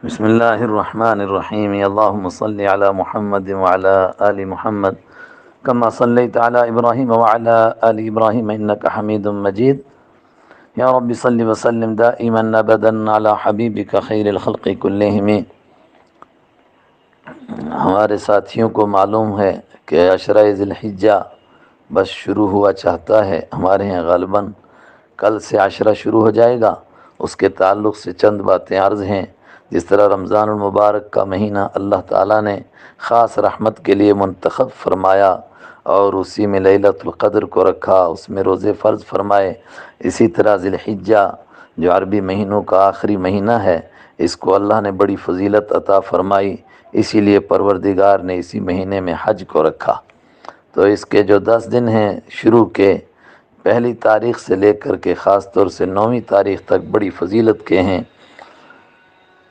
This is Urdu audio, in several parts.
بسم اللہ الرحمن الرحیم اللہم صلی علی محمد وعلی آل محمد کما صلیت علی ابراہیم وعلی آل ابراہیم انک حمید مجید یا رب صلی وسلم دائما ابدا علی حبیبک خیر الخلق کلہم۔ ہمارے ساتھیوں کو معلوم ہے کہ عشرہ ذی الحجہ بس شروع ہوا چاہتا ہے۔ ہمارے ہیں غالباً کل سے عشرہ شروع ہو جائے گا۔ اس کے تعلق سے چند باتیں عرض ہیں۔ جس طرح رمضان المبارک کا مہینہ اللہ تعالیٰ نے خاص رحمت کے لیے منتخب فرمایا اور اسی میں لیلۃ القدر کو رکھا، اس میں روزے فرض فرمائے، اسی طرح ذی الحجہ جو عربی مہینوں کا آخری مہینہ ہے، اس کو اللہ نے بڑی فضیلت عطا فرمائی، اسی لیے پروردگار نے اسی مہینے میں حج کو رکھا۔ تو اس کے جو 10 دن ہیں شروع کے، پہلی تاریخ سے لے کر کے خاص طور سے 9ویں تاریخ تک بڑی فضیلت کے ہیں۔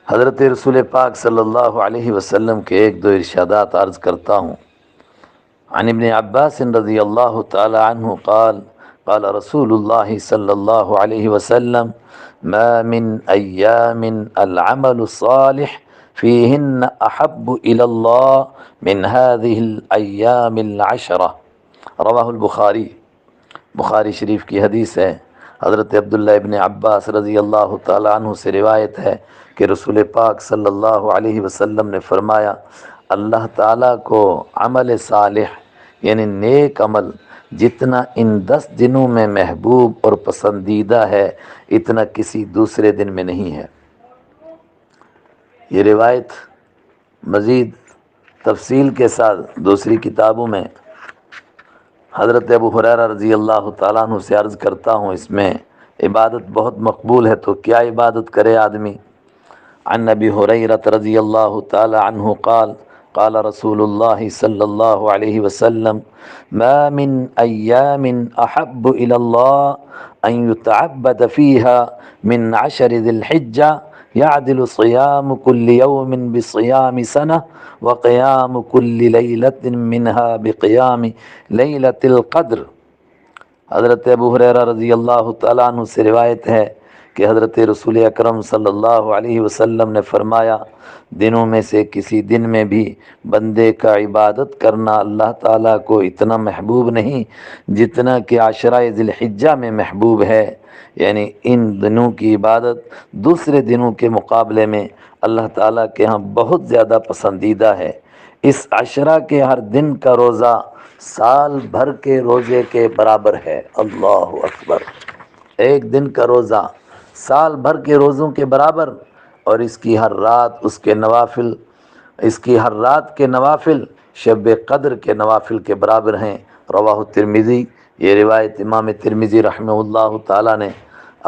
حضرت رسول پاک صلی اللہ علیہ وسلم کے ایک دو ارشادات عرض کرتا ہوں۔ عن ابن عباس رضی اللہ تعالی عنہ قال قال رسول اللہ صلی اللہ علیہ وسلم ما من ایام العمل الصالح فیہن احب الی اللہ من هذه الایام العشرہ، رواہ البخاری۔ بخاری شریف کی حدیث ہے۔ حضرت عبداللہ ابن عباس رضی اللہ تعالی عنہ سے روایت ہے کہ رسول پاک صلی اللہ علیہ وسلم نے فرمایا، اللہ تعالیٰ کو عمل صالح یعنی نیک عمل جتنا ان 10 دنوں میں محبوب اور پسندیدہ ہے، اتنا کسی دوسرے دن میں نہیں ہے۔ یہ روایت مزید تفصیل کے ساتھ دوسری کتابوں میں حضرت ابو ہریرہ رضی اللہ تعالیٰ عنہ سے عرض کرتا ہوں، اس میں عبادت بہت مقبول ہے، تو کیا عبادت کرے آدمی۔ عن ابی ہریرہ رضی اللہ تعالی عنہ قال قال رسول اللہ صلی اللہ علیہ وسلم ما من ایام احب الی اللہ ان یتعبد فیها من عشر ذی الحجہ یعدل صیام کل یوم بصیام سنہ وقیام کل لیلۃ منها بقیام لیلۃ القدر۔ حضرت ابو ہریرہ رضی اللہ تعالیٰ عنہ سے روایت ہے کہ حضرت رسول اکرم صلی اللہ علیہ وسلم نے فرمایا، دنوں میں سے کسی دن میں بھی بندے کا عبادت کرنا اللہ تعالیٰ کو اتنا محبوب نہیں جتنا کہ عشرہ ذی الحجہ میں محبوب ہے، یعنی ان دنوں کی عبادت دوسرے دنوں کے مقابلے میں اللہ تعالیٰ کے ہاں بہت زیادہ پسندیدہ ہے۔ اس عشرہ کے ہر دن کا روزہ سال بھر کے روزے کے برابر ہے۔ اللہ اکبر! ایک دن کا روزہ سال بھر کے روزوں کے برابر، اور اس کی ہر رات کے نوافل شب قدر کے نوافل کے برابر ہیں۔ رواہ ترمذی، یہ روایت امام ترمذی رحمہ اللہ تعالی نے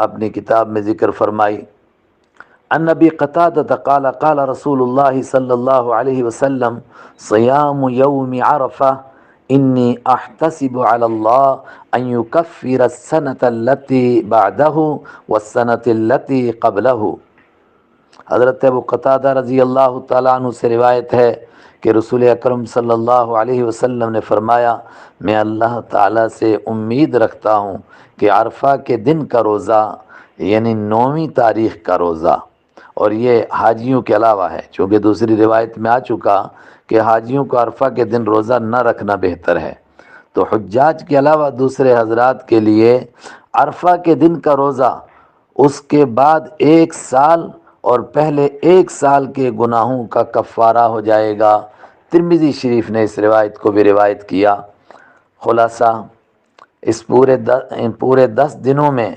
اپنی کتاب میں ذکر فرمائی۔ عن ابی قتادہ قال قال رسول اللہ صلی اللہ علیہ وسلم صیام یوم عرفہ انی احتسب علی اللہ ان یکفر السنة التي بعده والسنة التي قبله۔ حضرت ابو قتادہ رضی اللہ تعالیٰ عنہ سے روایت ہے کہ رسول اکرم صلی اللہ علیہ وسلم نے فرمایا، میں اللہ تعالیٰ سے امید رکھتا ہوں کہ عرفہ کے دن کا روزہ یعنی 9ویں تاریخ کا روزہ، اور یہ حاجیوں کے علاوہ ہے، چونکہ دوسری روایت میں آ چکا کہ حاجیوں کو عرفہ کے دن روزہ نہ رکھنا بہتر ہے، تو حجاج کے علاوہ دوسرے حضرات کے لیے عرفہ کے دن کا روزہ، اس کے بعد 1 سال اور پہلے 1 سال کے گناہوں کا کفارہ ہو جائے گا۔ ترمذی شریف نے اس روایت کو بھی روایت کیا۔ خلاصہ، اس پورے 10 دنوں میں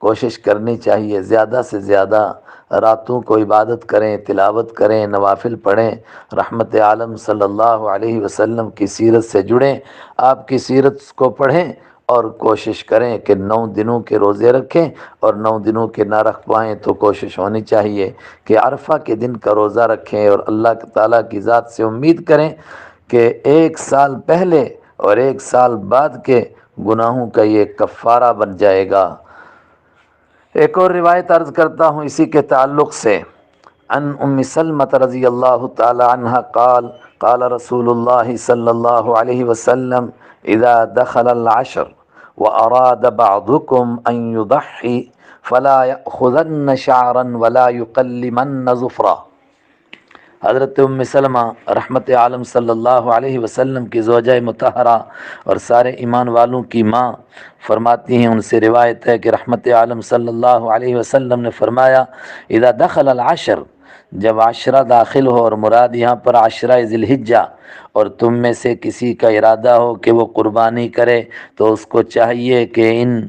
کوشش کرنی چاہیے زیادہ سے زیادہ راتوں کو عبادت کریں، تلاوت کریں، نوافل پڑھیں، رحمت عالم صلی اللہ علیہ وسلم کی سیرت سے جڑیں، آپ کی سیرت کو پڑھیں اور کوشش کریں کہ 9 دنوں کے روزے رکھیں، اور 9 دنوں کے نہ رکھ پائیں تو کوشش ہونی چاہیے کہ عرفہ کے دن کا روزہ رکھیں، اور اللہ تعالیٰ کی ذات سے امید کریں کہ 1 سال پہلے اور 1 سال بعد کے گناہوں کا یہ کفارہ بن جائے گا۔ ایک اور روایت عرض کرتا ہوں اسی کے تعلق سے۔ عن ام سلمۃ رضی اللہ تعالی عنہ قال قال رسول اللہ صلی اللہ علیہ وسلم اذا دخل العشر واراد بعضكم ان يضحي فلا يأخذن شعرا ولا يقلمن ظفرا۔ حضرت ام سلمہ رحمت عالم صلی اللہ علیہ وسلم کی زوجہ مطہرہ اور سارے ایمان والوں کی ماں فرماتی ہیں، ان سے روایت ہے کہ رحمت عالم صلی اللہ علیہ وسلم نے فرمایا، اذا دخل العشر، جب عشرہ داخل ہو، اور مراد یہاں پر عشرہ ذی الحجہ، اور تم میں سے کسی کا ارادہ ہو کہ وہ قربانی کرے تو اس کو چاہیے کہ ان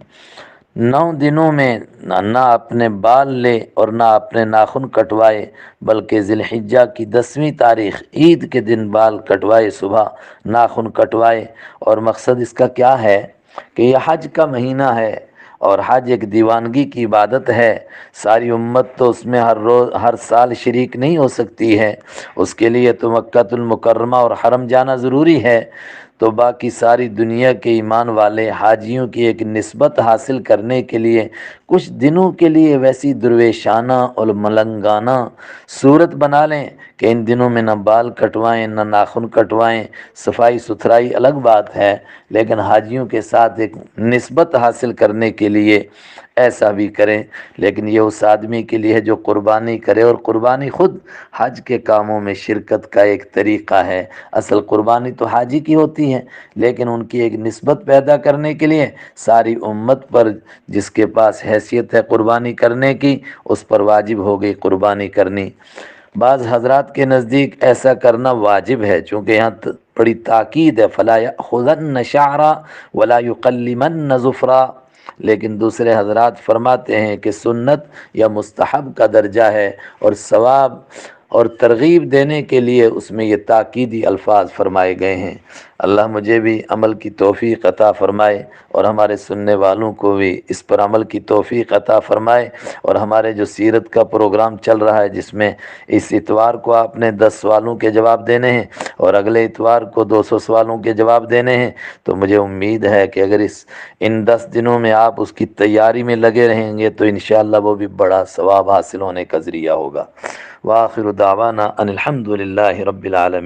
9 دنوں میں نہ اپنے بال لے اور نہ اپنے ناخن کٹوائے، بلکہ ذی الحجہ کی 10ویں تاریخ عید کے دن بال کٹوائے، صبح ناخن کٹوائے۔ اور مقصد اس کا کیا ہے کہ یہ حج کا مہینہ ہے، اور حج ایک دیوانگی کی عبادت ہے، ساری امت تو اس میں ہر سال شریک نہیں ہو سکتی ہے، اس کے لیے تو مکہ المکرمہ اور حرم جانا ضروری ہے، تو باقی ساری دنیا کے ایمان والے حاجیوں کی ایک نسبت حاصل کرنے کے لیے کچھ دنوں کے لیے ویسی درویشانہ اور ملنگانہ صورت بنا لیں کہ ان دنوں میں نہ بال کٹوائیں نہ ناخن کٹوائیں۔ صفائی ستھرائی الگ بات ہے، لیکن حاجیوں کے ساتھ ایک نسبت حاصل کرنے کے لیے ایسا بھی کریں۔ لیکن یہ اس آدمی کے لیے ہے جو قربانی کرے، اور قربانی خود حج کے کاموں میں شرکت کا ایک طریقہ ہے۔ اصل قربانی تو حاجی کی ہوتی ہے، لیکن ان کی ایک نسبت پیدا کرنے کے لیے ساری امت پر، جس کے پاس حیثیت ہے قربانی کرنے کی، اس پر واجب ہو گئی قربانی کرنی۔ بعض حضرات کے نزدیک ایسا کرنا واجب ہے، چونکہ یہاں بڑی تاکید ہے، فلا یأخذن شعرا ولا یقلمن ظفرا، لیکن دوسرے حضرات فرماتے ہیں کہ سنت یا مستحب کا درجہ ہے، اور ثواب اور ترغیب دینے کے لیے اس میں یہ تاکیدی الفاظ فرمائے گئے ہیں۔ اللہ مجھے بھی عمل کی توفیق عطا فرمائے، اور ہمارے سننے والوں کو بھی اس پر عمل کی توفیق عطا فرمائے، اور ہمارے جو سیرت کا پروگرام چل رہا ہے، جس میں اس اتوار کو آپ نے 10 سوالوں کے جواب دینے ہیں اور اگلے اتوار کو 200 سوالوں کے جواب دینے ہیں، تو مجھے امید ہے کہ اگر ان 10 دنوں میں آپ اس کی تیاری میں لگے رہیں گے تو انشاءاللہ وہ بھی بڑا ثواب حاصل ہونے کا ذریعہ ہوگا۔ وآخر دعوانا ان الحمد للہ رب العالمین۔